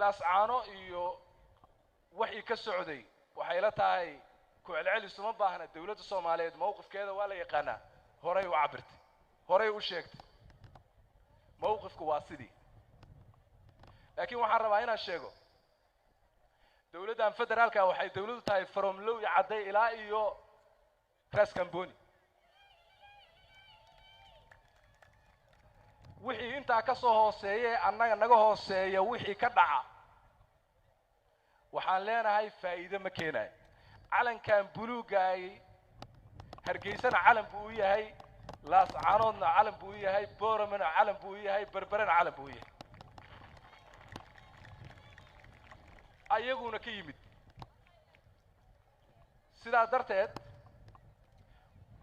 laascaano iyo wixii ka socday waxay la tahay ku celcelis uma baahna dawladda Soomaaliyeed mowqifkeeda waa la yaqaanaa horay u cabirtay horay u sheegtay mowqifku waa sidii laakiin waxaan rabaa inaan sheego dawladdan federaalka waxay dawladdu tahay from low iyo caday ilaa iyo Ras Kamboni wixii inta ka soo hooseeyay annaga naga hooseeya wixii ka dhaca waxaan leenahay faa'iido ma keenay calankan buluugaay hargeysana calan buu yahay laascaanoodna calan buu yahay booramana calan buu yahay berberana calan buu yahay ayaguna ka yimid sidaa darteed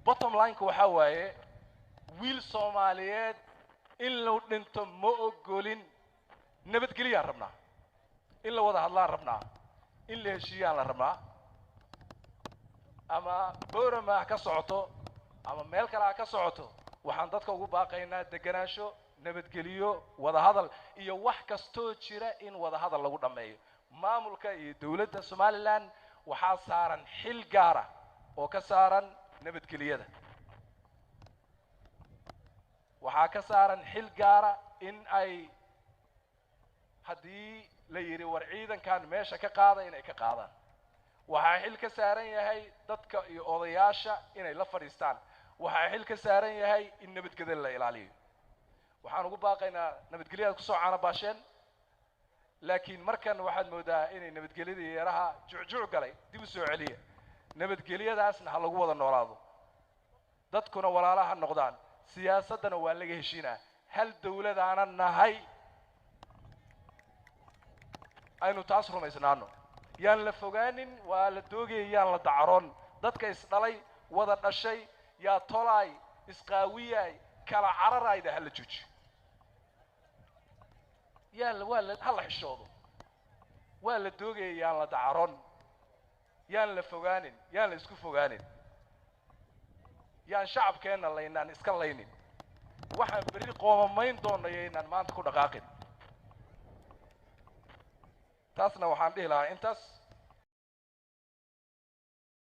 bottom line waxa waaye wiil Soomaaliyeed in loo dhinto ma ogolin nabadgelyo rabnaa in la wada hadlaan rabnaa in la heshiiyaan la rabnaa ama boorama ka socoto ama meel kale ka socoto waxaan dadka ugu baaqaynaa deganaansho nabadgelyo wada hadal iyo wax kasto jira in wada hadal lagu dhameeyo maamulka iyo dawladda Somaliland waxa saaran xil gaar ah oo ka saaran nabadgelyada waxa ka saaran xil gaar ah in ay hadii la yiri war ciidankan meesha ka qaada inay ka qaadaan waxa xil ka saaran yahay dadka iyo odayaasha inay la fadhiistaan waxa xil ka saaran yahay in nabadgelyada la ilaaliyo waxaan ugu baaqaynaa nabadgelyada ku soo caana baasheen laakiin markan waxaad moodaa inay nabadgelyada yaraha juuc galay dib u soo celiya nabadgelyadaasna ha lagu wada noolaado dadkuna walaalaha noqdaan siyaasadana waa laga heshiinaa hal dawladaana nahay aynu taas rumaysnaano yaan la fogaanin waa la doogayaan la dacaroon dadka isdhalay wada dhashay yaa tolay isqaawiyay kala cararayda hal juuj yaa la wala hal xishoodo waa la doogayaan la dacaroon yaan la fogaanin yaan la isku fogaanin yaan shacabkeena laynaan iska laynin waxaan bari qoomamayn doonay inaan maanta ku dhaqaaqin taasna waxaan dhihi lahaa intaas